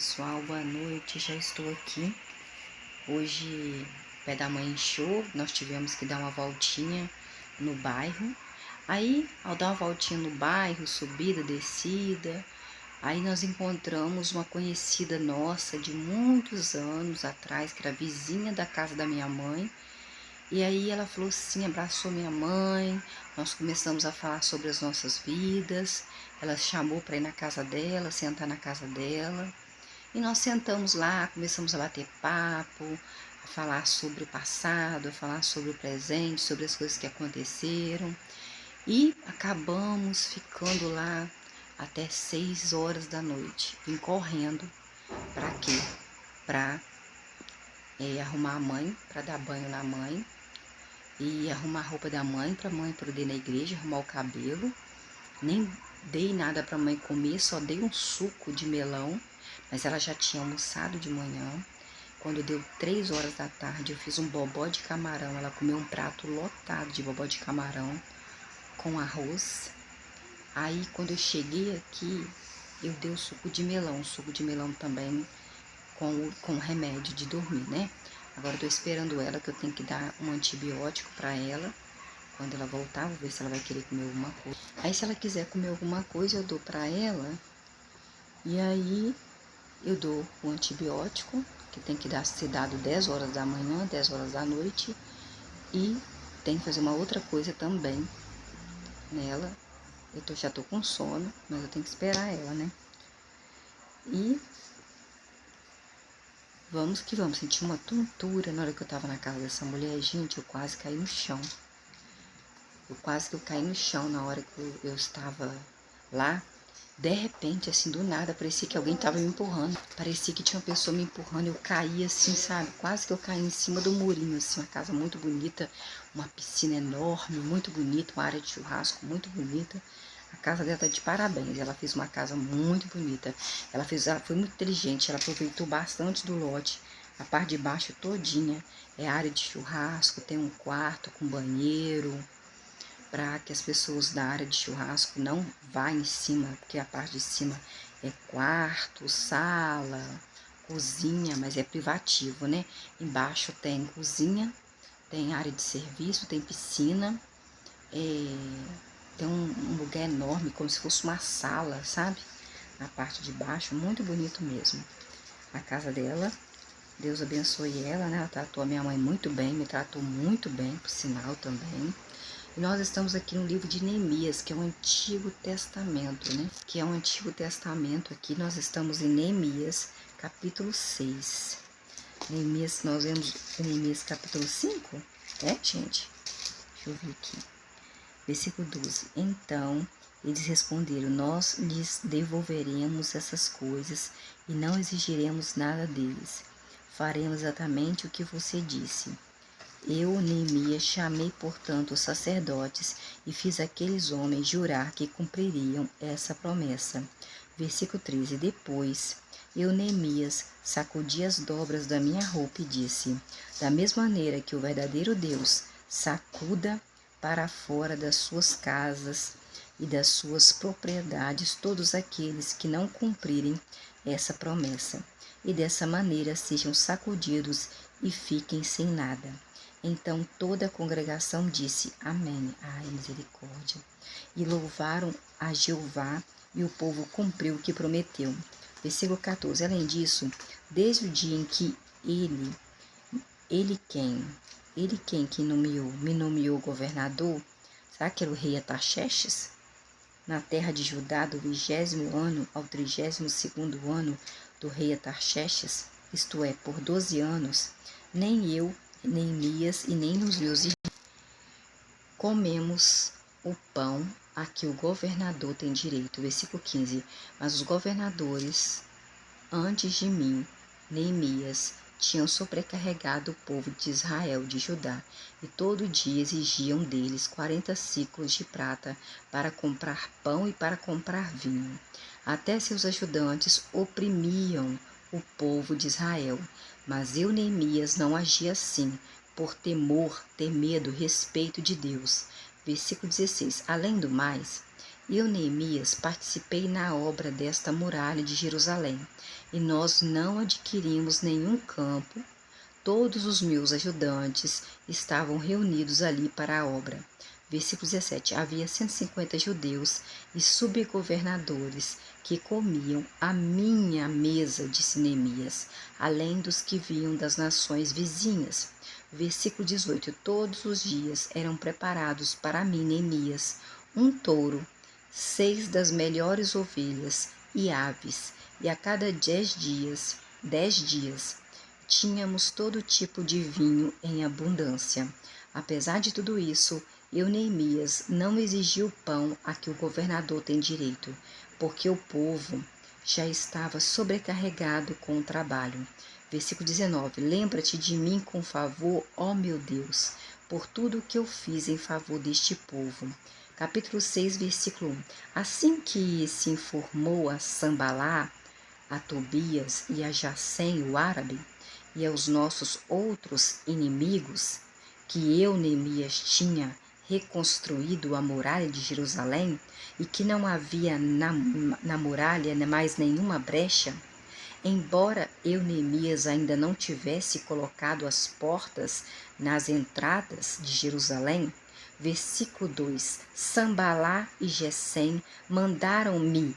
Pessoal, boa noite, já estou aqui. Hoje, pé da manhã inchou, nós tivemos que dar uma voltinha no bairro. Aí, ao dar uma voltinha no bairro, subida, descida, aí nós encontramos uma conhecida nossa de muitos anos atrás, que era vizinha da casa da minha mãe. E aí ela falou assim, abraçou minha mãe, nós começamos a falar sobre as nossas vidas. Ela chamou para ir na casa dela, sentar na casa dela. E nós sentamos lá, começamos a bater papo, a falar sobre o passado, a falar sobre o presente, sobre as coisas que aconteceram. E acabamos ficando lá até 6 horas da noite. Vim correndo. Para quê? Para arrumar a mãe, para dar banho na mãe. E arrumar a roupa da mãe, para a mãe poder ir na igreja, arrumar o cabelo. Nem dei nada para a mãe comer, só dei um suco de melão. Mas ela já tinha almoçado de manhã. Quando deu 3 horas da tarde, eu fiz um bobó de camarão. Ela comeu um prato lotado de bobó de camarão com arroz. Aí, quando eu cheguei aqui, eu dei o suco de melão também com remédio de dormir, né? Agora eu tô esperando ela, que eu tenho que dar um antibiótico para ela. Quando ela voltar, vou ver se ela vai querer comer alguma coisa. Aí, se ela quiser comer alguma coisa, eu dou para ela. E aí, eu dou o antibiótico, que tem que ser dado 10 horas da manhã, 10 horas da noite. E tem que fazer uma outra coisa também nela. Já tô com sono, mas eu tenho que esperar ela, né? E vamos que vamos. Senti uma tontura na hora que eu tava na casa dessa mulher. Gente, eu quase caí no chão. Eu caí no chão na hora que eu estava lá. De repente, assim, do nada, parecia que alguém tava me empurrando. Parecia que tinha uma pessoa me empurrando. Eu caí assim, sabe? Quase que eu caí em cima do murinho, assim. Uma casa muito bonita, uma piscina enorme, muito bonita, uma área de churrasco muito bonita. A casa dela tá de parabéns. Ela fez uma casa muito bonita. Ela foi muito inteligente. Ela aproveitou bastante do lote. A parte de baixo todinha é área de churrasco. Tem um quarto com banheiro, para que as pessoas da área de churrasco não vá em cima, porque a parte de cima é quarto, sala, cozinha, mas é privativo, né? Embaixo tem cozinha, tem área de serviço, tem piscina, tem um lugar enorme, como se fosse uma sala, sabe? Na parte de baixo, muito bonito mesmo. A casa dela, Deus abençoe ela, né? Ela tratou a minha mãe muito bem, me tratou muito bem, por sinal também. E nós estamos aqui no livro de Neemias, que é o Antigo Testamento, né? Que é o Antigo Testamento aqui. Nós estamos em Neemias, capítulo 6. Neemias, nós vemos Neemias capítulo 5, gente? Deixa eu ver aqui. Versículo 12. Então, eles responderam, nós lhes devolveremos essas coisas e não exigiremos nada deles. Faremos exatamente o que você disse. Eu, Neemias, chamei, portanto, os sacerdotes e fiz aqueles homens jurar que cumpririam essa promessa. Versículo 13. Depois, eu, Neemias, sacudi as dobras da minha roupa e disse, da mesma maneira que o verdadeiro Deus sacuda para fora das suas casas e das suas propriedades todos aqueles que não cumprirem essa promessa, e dessa maneira sejam sacudidos e fiquem sem nada. Então toda a congregação disse, amém, ai misericórdia, e louvaram a Jeová, e o povo cumpriu o que prometeu. Versículo 14, além disso, desde o dia em que ele quem que me nomeou governador, sabe que era o rei Artaxerxes? Na terra de Judá, do 20º ano ao 32º ano do rei Artaxerxes, isto é, por 12 anos, nem eu, Neemias e nem os meus irmãos comemos o pão a que o governador tem direito. Versículo 15. Mas os governadores, antes de mim, Neemias, tinham sobrecarregado o povo de Israel, de Judá, e todo dia exigiam deles 40 ciclos de prata para comprar pão e para comprar vinho. Até seus ajudantes oprimiam o povo de Israel. Mas eu, Neemias, não agia assim, por ter medo, respeito de Deus. Versículo 16. Além do mais, eu, Neemias, participei na obra desta muralha de Jerusalém. e nós não adquirimos nenhum campo. Todos os meus ajudantes estavam reunidos ali para a obra. Versículo 17. Havia 150 judeus e subgovernadores que comiam à minha mesa, disse Neemias, além dos que vinham das nações vizinhas. Versículo 18. Todos os dias eram preparados para mim, Neemias, um touro, 6 das melhores ovelhas e aves, e a cada 10 dias, tínhamos todo tipo de vinho em abundância. Apesar de tudo isso, eu, Neemias, não exigi o pão a que o governador tem direito, porque o povo já estava sobrecarregado com o trabalho. Versículo 19. Lembra-te de mim com favor, ó meu Deus, por tudo o que eu fiz em favor deste povo. Capítulo 6, versículo 1. Assim que se informou a Sambalá, a Tobias e a Jacém, o árabe, e aos nossos outros inimigos, que eu, Neemias, tinha reconstruído a muralha de Jerusalém e que não havia na muralha mais nenhuma brecha, embora eu, Neemias, ainda não tivesse colocado as portas nas entradas de Jerusalém, versículo 2, Sambalá e Gesem mandaram-me,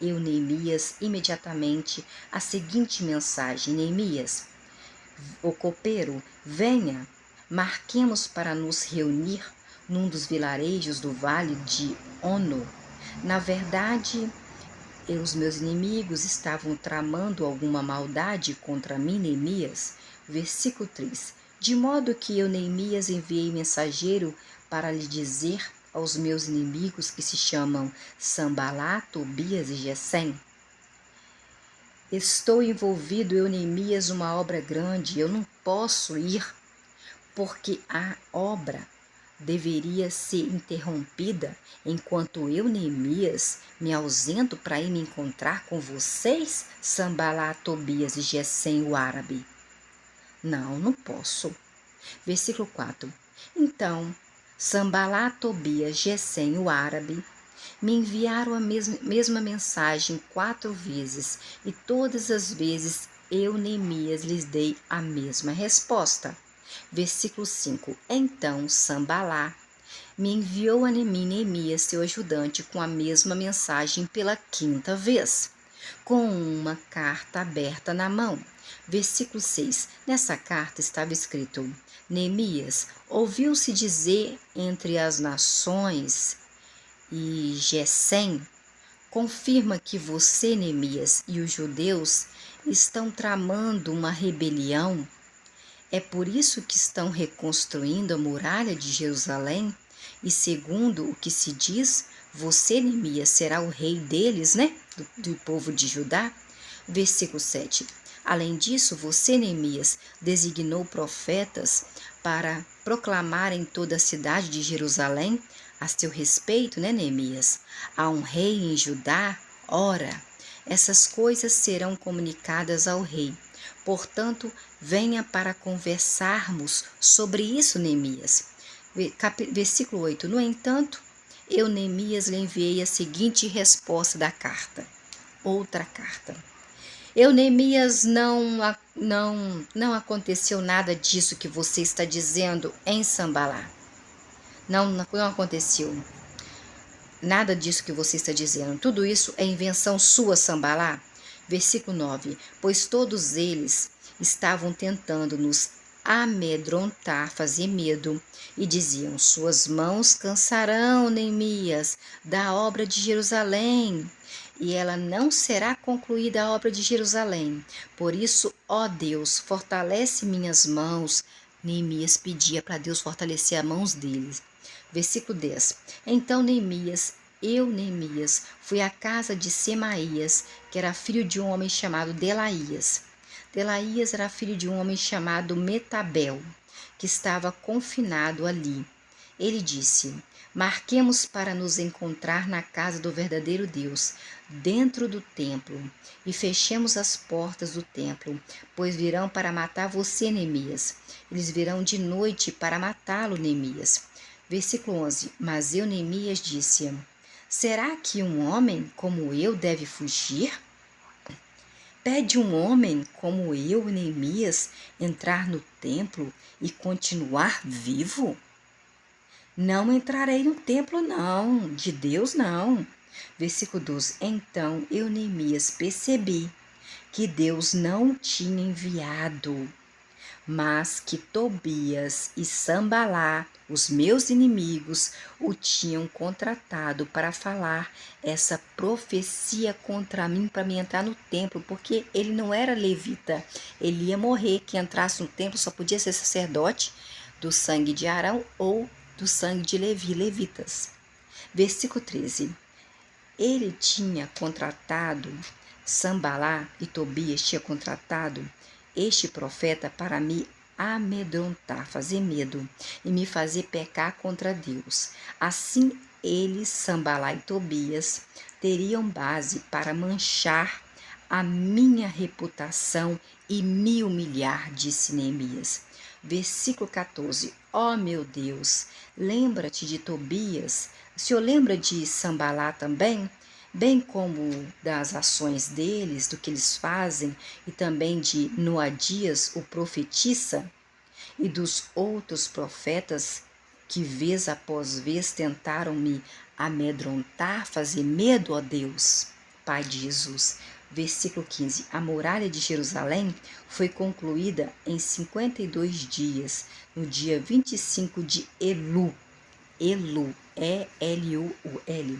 eu, Neemias, imediatamente a seguinte mensagem: Neemias, o copeiro, venha, marquemos para nos reunir num dos vilarejos do vale de Ono. Na verdade, os meus inimigos estavam tramando alguma maldade contra mim, Neemias. Versículo 3. De modo que eu, Neemias, enviei mensageiro para lhe dizer aos meus inimigos que se chamam Sambalá, Tobias e Gesem: estou envolvido, eu, Neemias, uma obra grande, eu não posso ir, porque a obra deveria ser interrompida enquanto eu, Neemias, me ausento para ir me encontrar com vocês, Sambalá, Tobias e Gesem, o árabe. Não posso. Versículo 4. Então, Sambalá, Tobias, Gesem, o árabe, me enviaram a mesma mensagem 4 vezes, e todas as vezes eu, Neemias, lhes dei a mesma resposta. Versículo 5. Então Sambalá me enviou a mim, Neemias, seu ajudante, com a mesma mensagem pela 5ª vez, com uma carta aberta na mão. Versículo 6. Nessa carta estava escrito: Neemias, ouviu-se dizer entre as nações, e Gesem confirma que você, Neemias, e os judeus estão tramando uma rebelião. É por isso que estão reconstruindo a muralha de Jerusalém, e segundo o que se diz, você, Neemias, será o rei deles, né? Do povo de Judá. Versículo 7. Além disso, você, Neemias, designou profetas para proclamar em toda a cidade de Jerusalém a seu respeito, né, Neemias? Há um rei em Judá? Ora, essas coisas serão comunicadas ao rei. Portanto, venha para conversarmos sobre isso, Neemias. Versículo 8. No entanto, eu, Neemias, lhe enviei a seguinte resposta da carta. Outra carta. Eu, Neemias, não aconteceu nada disso que você está dizendo em Sambalá. Não aconteceu nada disso que você está dizendo. Tudo isso é invenção sua, Sambalá. Versículo 9. Pois todos eles estavam tentando nos amedrontar, fazer medo, e diziam: suas mãos cansarão, Neemias, da obra de Jerusalém, e ela não será concluída a obra de Jerusalém. Por isso, ó Deus, fortalece minhas mãos. Neemias pedia para Deus fortalecer as mãos deles. Versículo 10. Então Neemias, fui à casa de Semaías, que era filho de um homem chamado Delaías. Delaías era filho de um homem chamado Metabel, que estava confinado ali. Ele disse: marquemos para nos encontrar na casa do verdadeiro Deus, dentro do templo, e fechemos as portas do templo, pois virão para matar você, Neemias. Eles virão de noite para matá-lo, Neemias. Versículo 11. Mas eu, Neemias, disse: será que um homem como eu deve fugir? Pede um homem como eu, Neemias, entrar no templo e continuar vivo? Não entrarei no templo, não, de Deus não. Versículo 12. Então eu, Neemias, percebi que Deus não tinha enviado, mas que Tobias e Sambalá, os meus inimigos, o tinham contratado para falar essa profecia contra mim, para me entrar no templo, porque ele não era levita, ele ia morrer. Quem entrasse no templo só podia ser sacerdote do sangue de Arão ou do sangue de Levi, levitas. Versículo 13. Ele tinha contratado, Sambalá e Tobias tinha contratado este profeta para me amedrontar, fazer medo e me fazer pecar contra Deus. Assim eles, Sambalá e Tobias, teriam base para manchar a minha reputação e me humilhar, disse Neemias. Versículo 14. Ó meu Deus, lembra-te de Tobias. O Senhor lembra de Sambalá também? Bem como das ações deles, do que eles fazem, e também de Noadias, o profetissa, e dos outros profetas que vez após vez tentaram me amedrontar, fazer medo, ó Deus, Pai de Jesus. Versículo 15. A muralha de Jerusalém foi concluída em 52 dias, no dia 25 de Elu. Elu, E-L-U-L.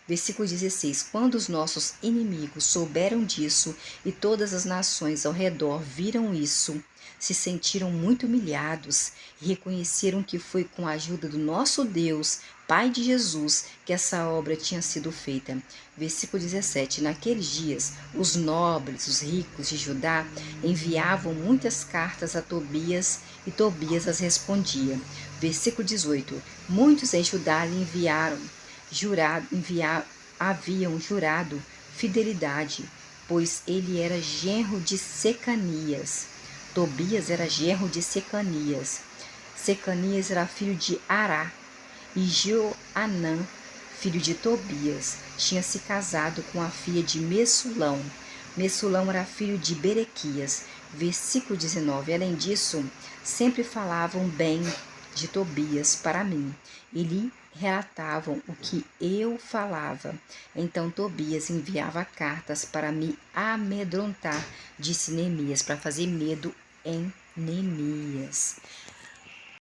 Versículo 16. Quando os nossos inimigos souberam disso e todas as nações ao redor viram isso, se sentiram muito humilhados e reconheceram que foi com a ajuda do nosso Deus, Pai de Jesus, que essa obra tinha sido feita. Versículo 17. Naqueles dias, os nobres, os ricos de Judá enviavam muitas cartas a Tobias e Tobias as respondia. Versículo 18. Muitos em Judá lhe haviam jurado fidelidade, pois ele era genro de Secanias. Tobias era genro de Secanias. Secanias era filho de Ará. E Joanã, filho de Tobias, tinha se casado com a filha de Messulão. Messulão era filho de Berequias. Versículo 19. Além disso, sempre falavam bem de Tobias para mim, e lhe relatavam o que eu falava. Então Tobias enviava cartas para me amedrontar, disse Neemias, para fazer medo em Neemias.